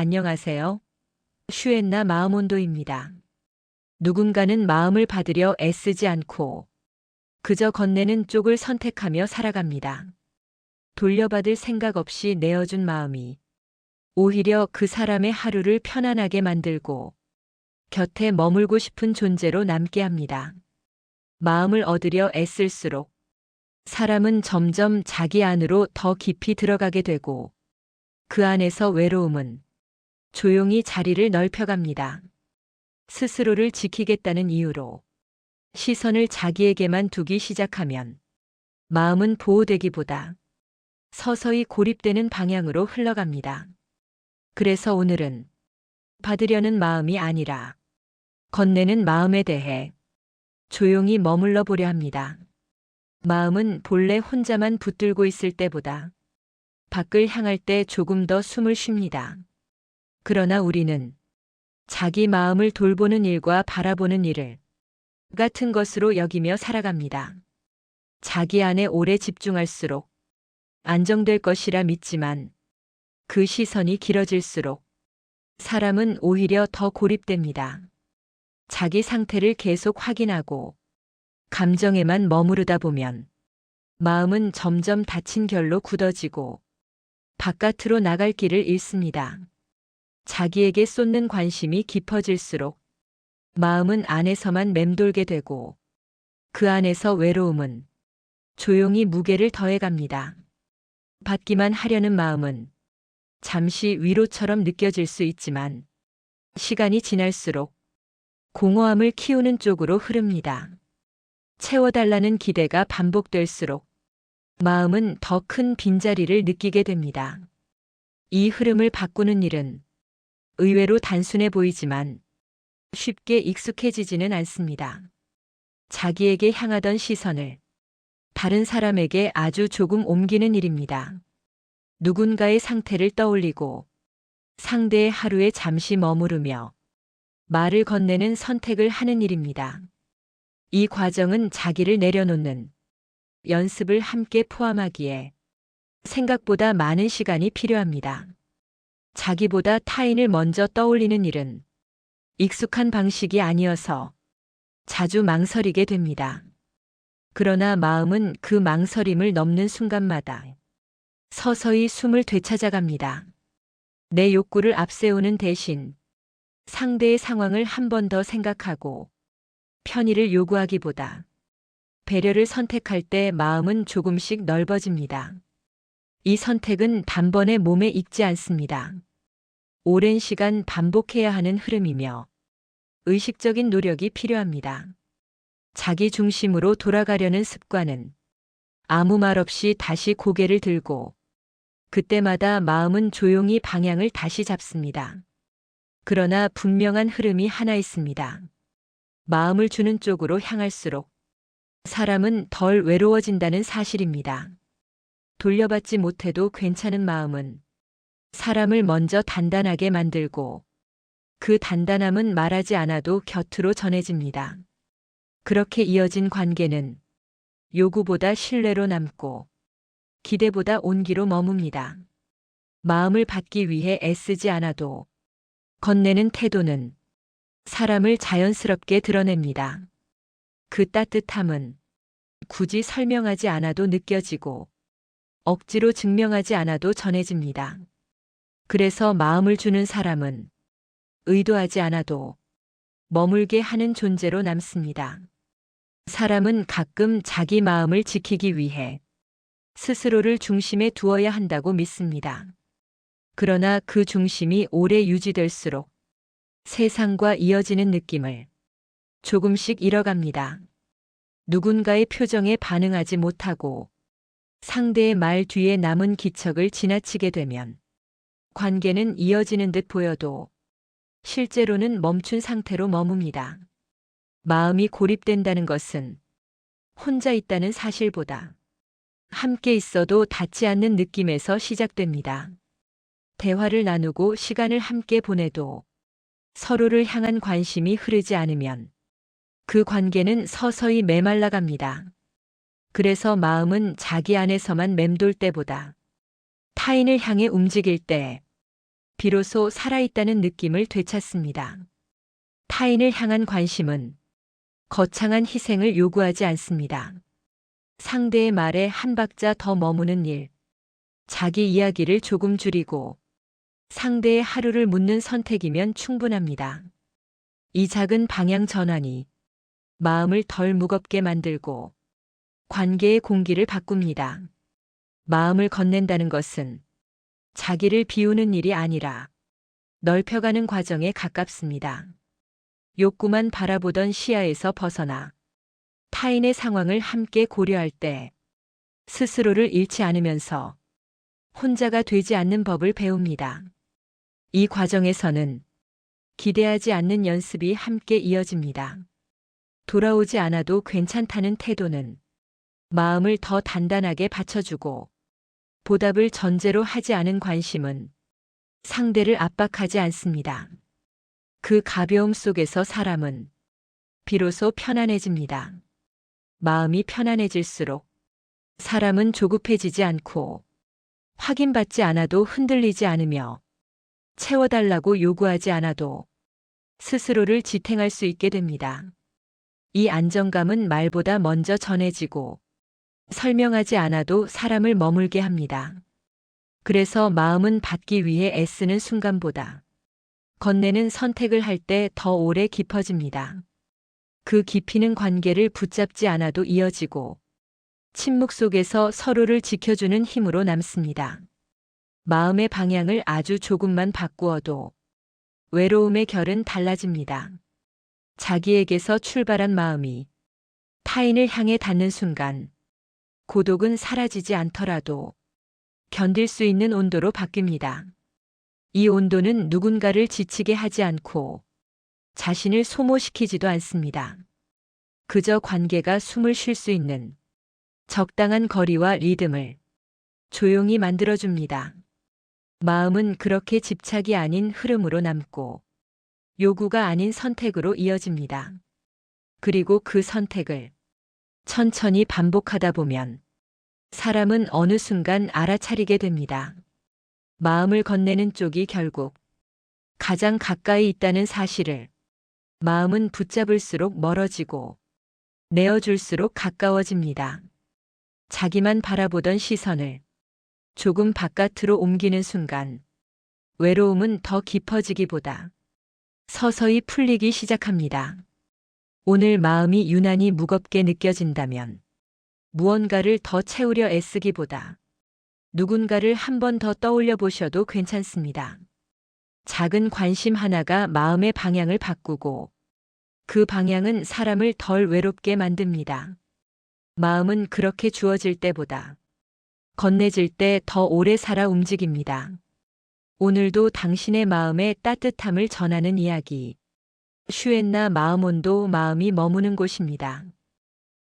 안녕하세요. 슈엔나 마음온도입니다. 누군가는 마음을 받으려 애쓰지 않고 그저 건네는 쪽을 선택하며 살아갑니다. 돌려받을 생각 없이 내어준 마음이 오히려 그 사람의 하루를 편안하게 만들고 곁에 머물고 싶은 존재로 남게 합니다. 마음을 얻으려 애쓸수록 사람은 점점 자기 안으로 더 깊이 들어가게 되고 그 안에서 외로움은 조용히 자리를 넓혀갑니다. 스스로를 지키겠다는 이유로 시선을 자기에게만 두기 시작하면 마음은 보호되기보다 서서히 고립되는 방향으로 흘러갑니다. 그래서 오늘은 받으려는 마음이 아니라 건네는 마음에 대해 조용히 머물러 보려 합니다. 마음은 본래 혼자만 붙들고 있을 때보다 밖을 향할 때 조금 더 숨을 쉽니다. 그러나 우리는 자기 마음을 돌보는 일과 바라보는 일을 같은 것으로 여기며 살아갑니다. 자기 안에 오래 집중할수록 안정될 것이라 믿지만 그 시선이 길어질수록 사람은 오히려 더 고립됩니다. 자기 상태를 계속 확인하고 감정에만 머무르다 보면 마음은 점점 닫힌 결로 굳어지고 바깥으로 나갈 길을 잃습니다. 자기에게 쏟는 관심이 깊어질수록 마음은 안에서만 맴돌게 되고 그 안에서 외로움은 조용히 무게를 더해갑니다. 받기만 하려는 마음은 잠시 위로처럼 느껴질 수 있지만 시간이 지날수록 공허함을 키우는 쪽으로 흐릅니다. 채워달라는 기대가 반복될수록 마음은 더 큰 빈자리를 느끼게 됩니다. 이 흐름을 바꾸는 일은 의외로 단순해 보이지만 쉽게 익숙해지지는 않습니다. 자기에게 향하던 시선을 다른 사람에게 아주 조금 옮기는 일입니다. 누군가의 상태를 떠올리고 상대의 하루에 잠시 머무르며 말을 건네는 선택을 하는 일입니다. 이 과정은 자기를 내려놓는 연습을 함께 포함하기에 생각보다 많은 시간이 필요합니다. 자기보다 타인을 먼저 떠올리는 일은 익숙한 방식이 아니어서 자주 망설이게 됩니다. 그러나 마음은 그 망설임을 넘는 순간마다 서서히 숨을 되찾아갑니다. 내 욕구를 앞세우는 대신 상대의 상황을 한 번 더 생각하고 편의를 요구하기보다 배려를 선택할 때 마음은 조금씩 넓어집니다. 이 선택은 단번에 몸에 익지 않습니다. 오랜 시간 반복해야 하는 흐름이며 의식적인 노력이 필요합니다. 자기 중심으로 돌아가려는 습관은 아무 말 없이 다시 고개를 들고 그때마다 마음은 조용히 방향을 다시 잡습니다. 그러나 분명한 흐름이 하나 있습니다. 마음을 주는 쪽으로 향할수록 사람은 덜 외로워진다는 사실입니다. 돌려받지 못해도 괜찮은 마음은 사람을 먼저 단단하게 만들고 그 단단함은 말하지 않아도 곁으로 전해집니다. 그렇게 이어진 관계는 요구보다 신뢰로 남고 기대보다 온기로 머뭅니다. 마음을 받기 위해 애쓰지 않아도 건네는 태도는 사람을 자연스럽게 드러냅니다. 그 따뜻함은 굳이 설명하지 않아도 느껴지고 억지로 증명하지 않아도 전해집니다. 그래서 마음을 주는 사람은 의도하지 않아도 머물게 하는 존재로 남습니다. 사람은 가끔 자기 마음을 지키기 위해 스스로를 중심에 두어야 한다고 믿습니다. 그러나 그 중심이 오래 유지될수록 세상과 이어지는 느낌을 조금씩 잃어갑니다. 누군가의 표정에 반응하지 못하고 상대의 말 뒤에 남은 기척을 지나치게 되면 관계는 이어지는 듯 보여도 실제로는 멈춘 상태로 머뭅니다. 마음이 고립된다는 것은 혼자 있다는 사실보다 함께 있어도 닿지 않는 느낌에서 시작됩니다. 대화를 나누고 시간을 함께 보내도 서로를 향한 관심이 흐르지 않으면 그 관계는 서서히 메말라갑니다. 그래서 마음은 자기 안에서만 맴돌 때보다 타인을 향해 움직일 때 비로소 살아있다는 느낌을 되찾습니다. 타인을 향한 관심은 거창한 희생을 요구하지 않습니다. 상대의 말에 한 박자 더 머무는 일, 자기 이야기를 조금 줄이고 상대의 하루를 묻는 선택이면 충분합니다. 이 작은 방향 전환이 마음을 덜 무겁게 만들고 관계의 공기를 바꿉니다. 마음을 건넨다는 것은 자기를 비우는 일이 아니라 넓혀가는 과정에 가깝습니다. 욕구만 바라보던 시야에서 벗어나 타인의 상황을 함께 고려할 때 스스로를 잃지 않으면서 혼자가 되지 않는 법을 배웁니다. 이 과정에서는 기대하지 않는 연습이 함께 이어집니다. 돌아오지 않아도 괜찮다는 태도는 마음을 더 단단하게 받쳐주고, 보답을 전제로 하지 않은 관심은 상대를 압박하지 않습니다. 그 가벼움 속에서 사람은 비로소 편안해집니다. 마음이 편안해질수록 사람은 조급해지지 않고 확인받지 않아도 흔들리지 않으며 채워달라고 요구하지 않아도 스스로를 지탱할 수 있게 됩니다. 이 안정감은 말보다 먼저 전해지고 설명하지 않아도 사람을 머물게 합니다. 그래서 마음은 받기 위해 애쓰는 순간보다 건네는 선택을 할 때 더 오래 깊어집니다. 그 깊이는 관계를 붙잡지 않아도 이어지고 침묵 속에서 서로를 지켜주는 힘으로 남습니다. 마음의 방향을 아주 조금만 바꾸어도 외로움의 결은 달라집니다. 자기에게서 출발한 마음이 타인을 향해 닿는 순간 고독은 사라지지 않더라도 견딜 수 있는 온도로 바뀝니다. 이 온도는 누군가를 지치게 하지 않고 자신을 소모시키지도 않습니다. 그저 관계가 숨을 쉴 수 있는 적당한 거리와 리듬을 조용히 만들어줍니다. 마음은 그렇게 집착이 아닌 흐름으로 남고 요구가 아닌 선택으로 이어집니다. 그리고 그 선택을 천천히 반복하다 보면 사람은 어느 순간 알아차리게 됩니다. 마음을 건네는 쪽이 결국 가장 가까이 있다는 사실을. 마음은 붙잡을수록 멀어지고 내어줄수록 가까워집니다. 자기만 바라보던 시선을 조금 바깥으로 옮기는 순간 외로움은 더 깊어지기보다 서서히 풀리기 시작합니다. 오늘 마음이 유난히 무겁게 느껴진다면 무언가를 더 채우려 애쓰기보다 누군가를 한 번 더 떠올려 보셔도 괜찮습니다. 작은 관심 하나가 마음의 방향을 바꾸고 그 방향은 사람을 덜 외롭게 만듭니다. 마음은 그렇게 주어질 때보다 건네질 때 더 오래 살아 움직입니다. 오늘도 당신의 마음에 따뜻함을 전하는 이야기. 슈엔나 마음온도, 마음이 머무는 곳입니다.